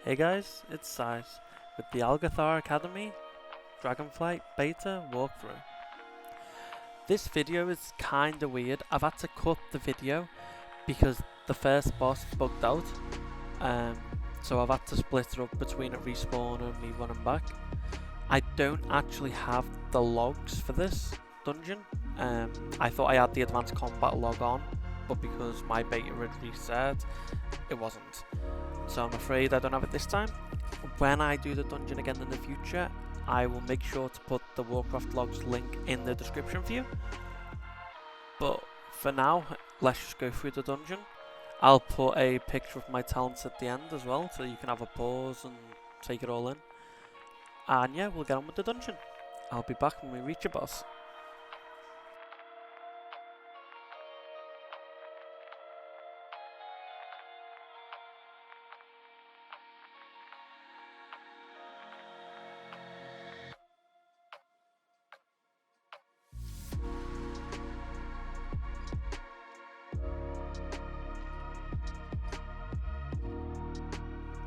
Hey guys, it's Size with the Algeth'ar Academy Dragonflight Beta walkthrough. This video is kinda weird. I've had to cut the video because the first boss bugged out, so I've had to split it up between it respawn and me running back. I don't actually have the logs for this dungeon. I thought I had the advanced combat log on, but because my beta had reset, it wasn't. So I'm afraid I don't have it this time. When I do the dungeon again in the future, I will make sure to put the Warcraftlogs link in the description for you. But for now, let's just go through the dungeon. I'll put a picture of my talents at the end as well, so you can have a pause and take it all in. And yeah, we'll get on with the dungeon. I'll be back when we reach a boss.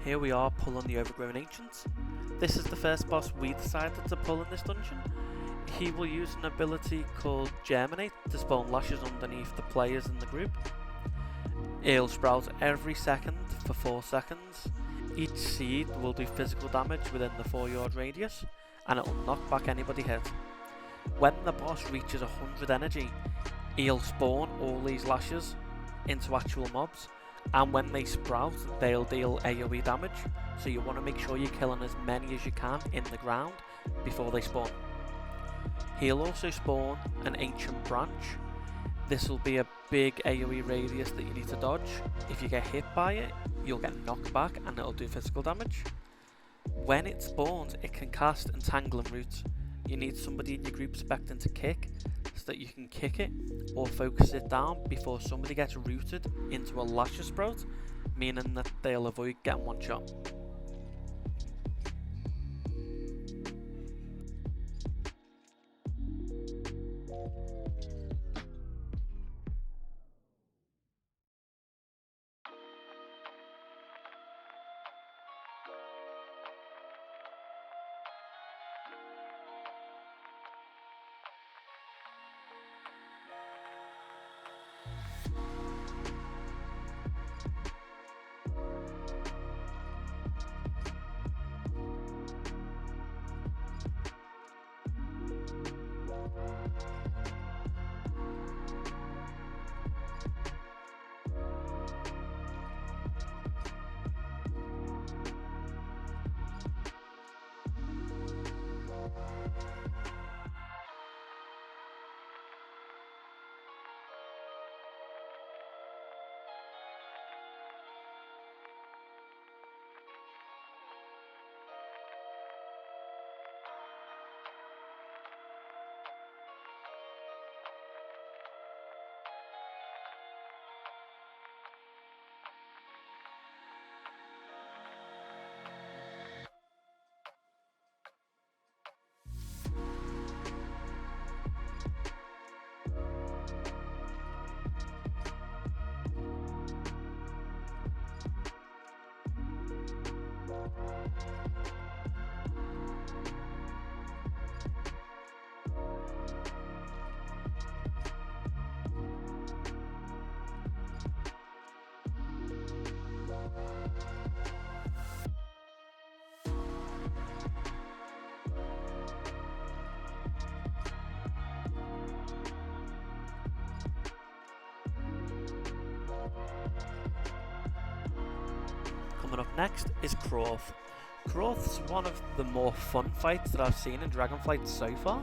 Here we are pulling the Overgrown Ancient. This is the first boss we decided to pull in this dungeon. He will use an ability called Germinate to spawn lashes underneath the players in the group. He'll sprout every second for 4 seconds. Each seed will do physical damage within the 4-yard radius, and it will knock back anybody hit. When the boss reaches 100 energy, he'll spawn all these lashes into actual mobs. And when they sprout, they'll deal AoE damage, so you want to make sure you're killing as many as you can in the ground before they spawn. He'll also spawn an Ancient Branch. This will be a big AoE radius that you need to dodge. If you get hit by it, you'll get knocked back and it'll do physical damage. When it spawns, it can cast Entangling Root. You need somebody in your group expecting to kick, so that you can kick it or focus it down before somebody gets rooted into a lasher sprout, meaning that they'll avoid getting one shot. Coming up next is Crawth. Crawth's one of the more fun fights that I've seen in Dragonflight so far.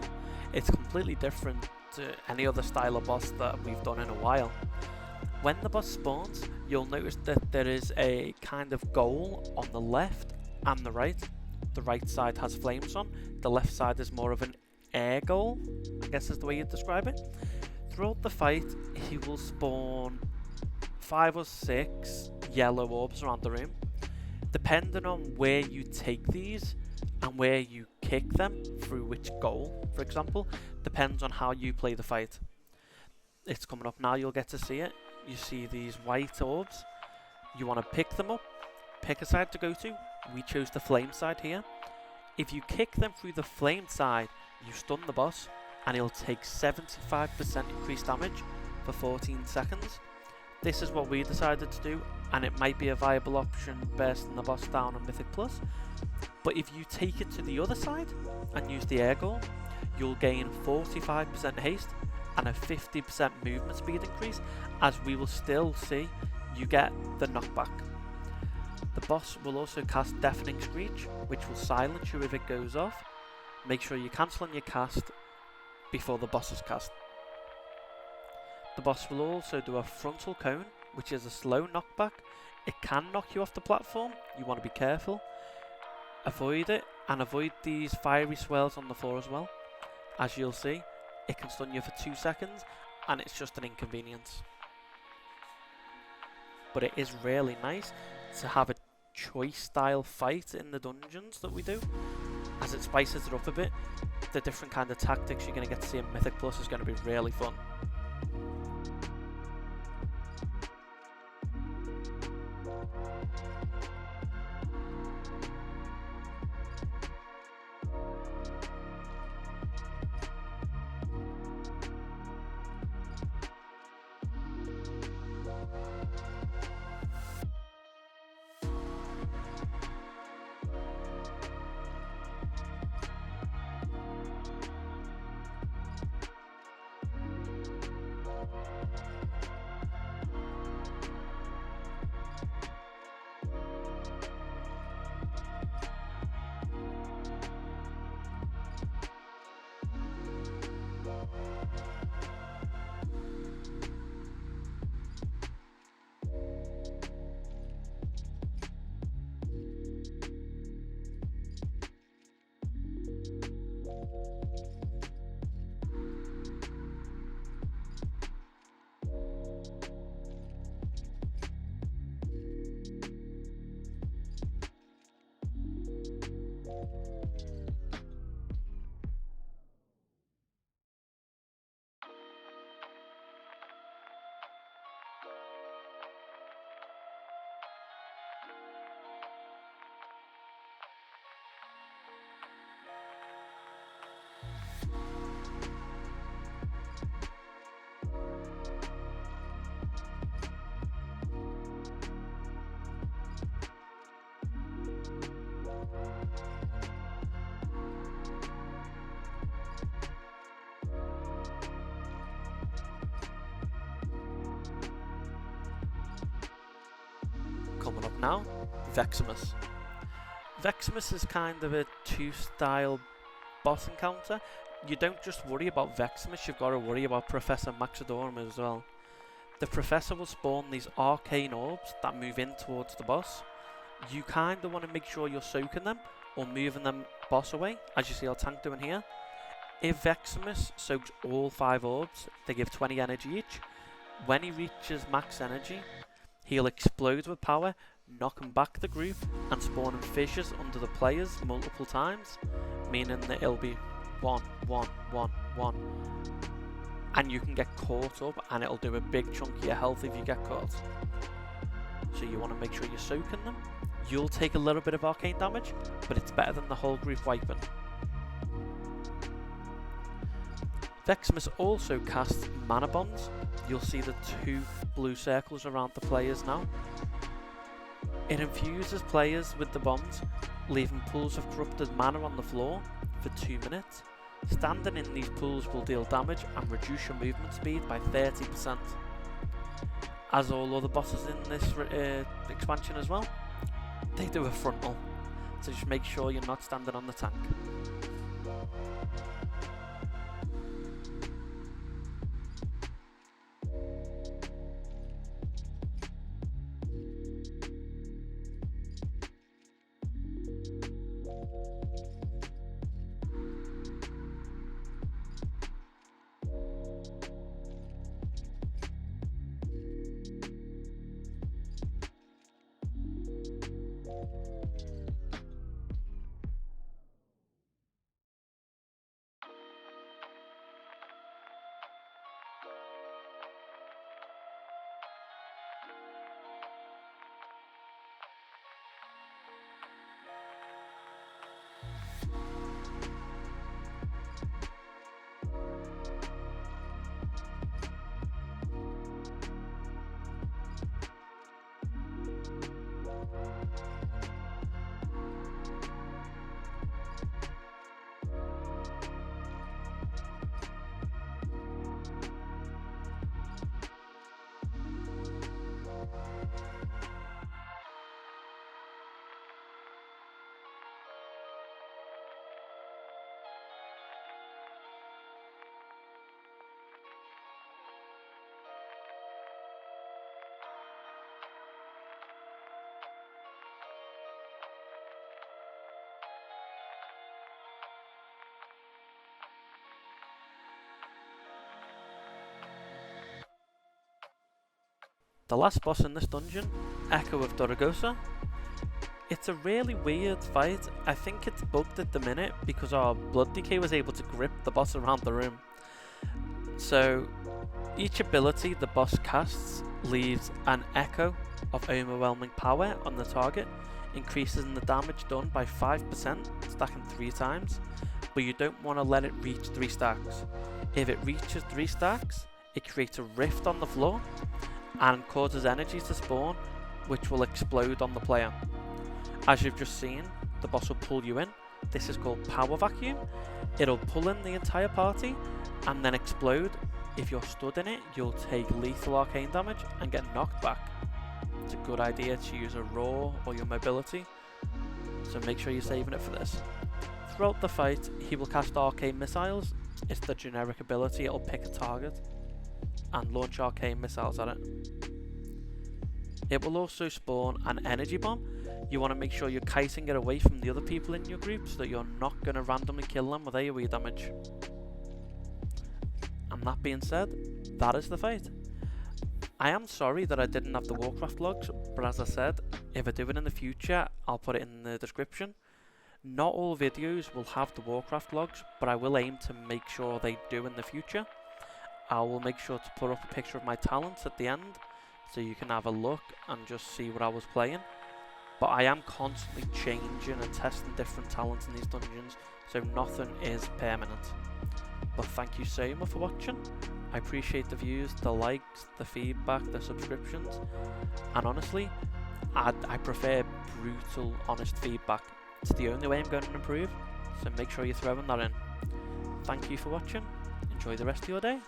It's completely different to any other style of boss that we've done in a while. When the boss spawns, you'll notice that there is a kind of goal on the left and the right. The right side has flames on, the left side is more of an air goal, I guess is the way you'd describe it. Throughout the fight, he will spawn 5 or 6 yellow orbs around the room. Depending on where you take these and where you kick them through which goal, for example, depends on how you play the fight. It's coming up now, you'll get to see it. You see these white orbs. You want to pick them up, pick a side to go to, we chose the flame side here. If you kick them through the flame side, you stun the boss, and he'll take 75% increased damage for 14 seconds. This is what we decided to do, and it might be a viable option bursting the boss down on Mythic Plus. But if you take it to the other side and use the air goal, you'll gain 45% haste and a 50% movement speed increase, as we will still see you get the knockback. The boss will also cast Deafening Screech, which will silence you if it goes off. Make sure you cancel on your cast before the boss is cast. The boss will also do a Frontal Cone, which is a slow knockback. It can knock you off the platform, you want to be careful. Avoid it, and avoid these fiery swirls on the floor as well. As you'll see, it can stun you for 2 seconds, and it's just an inconvenience. But it is really nice to have a choice style fight in the dungeons that we do, as it spices it up a bit. The different kind of tactics you're going to get to see in Mythic Plus is going to be really fun. Coming up now, Vexamus. Vexamus is kind of a two-style boss encounter. You don't just worry about Vexamus, you've got to worry about Professor Maxodorum as well. The Professor will spawn these arcane orbs that move in towards the boss. You kind of want to make sure you're soaking them or moving them boss away, as you see our tank doing here. If Vexamus soaks all 5 orbs, they give 20 energy each. When he reaches max energy, he'll explode with power, knocking back the group and spawning fissures under the players multiple times, meaning that it'll be 1, 1, 1, 1. And you can get caught up and it'll do a big chunk of your health if you get caught. So you want to make sure you're soaking them. You'll take a little bit of arcane damage, but it's better than the whole group wiping. Vexamus also casts mana bombs. You'll see the 2 blue circles around the players now. It infuses players with the bombs, leaving pools of corrupted mana on the floor for 2 minutes. Standing in these pools will deal damage and reduce your movement speed by 30%. As all other bosses in this expansion as well, they do a frontal, so just make sure you're not standing on the tank. The last boss in this dungeon, Echo of Dorogosa. It's a really weird fight. I think it's bugged at the minute because our blood decay was able to grip the boss around the room. So each ability the boss casts leaves an echo of overwhelming power on the target, increases the damage done by 5%, stacking 3 times, but you don't want to let it reach 3 stacks. If it reaches 3 stacks, it creates a rift on the floor and causes energy to spawn, which will explode on the player. As you've just seen, the boss will pull you in. This is called Power Vacuum. It'll pull in the entire party and then explode. If you're stood in it, you'll take lethal arcane damage and get knocked back. It's a good idea to use a raw or your mobility, so make sure you're saving it for this. Throughout the fight, he will cast arcane missiles. It's the generic ability. It'll pick a target and launch arcane missiles at it. It will also spawn an energy bomb. You want to make sure you're kiting it away from the other people in your group so that you're not going to randomly kill them with AoE damage. And that being said, that is the fight. I am sorry that I didn't have the Warcraft logs, but as I said, if I do it in the future, I'll put it in the description. Not all videos will have the Warcraft logs, but I will aim to make sure they do in the future. I will make sure to put up a picture of my talents at the end, so you can have a look and just see what I was playing. But I am constantly changing and testing different talents in these dungeons, so nothing is permanent. But thank you so much for watching. I appreciate the views, the likes, the feedback, the subscriptions, and honestly, I prefer brutal, honest feedback. It's the only way I'm going to improve, so make sure you're throwing that in. Thank you for watching. Enjoy the rest of your day.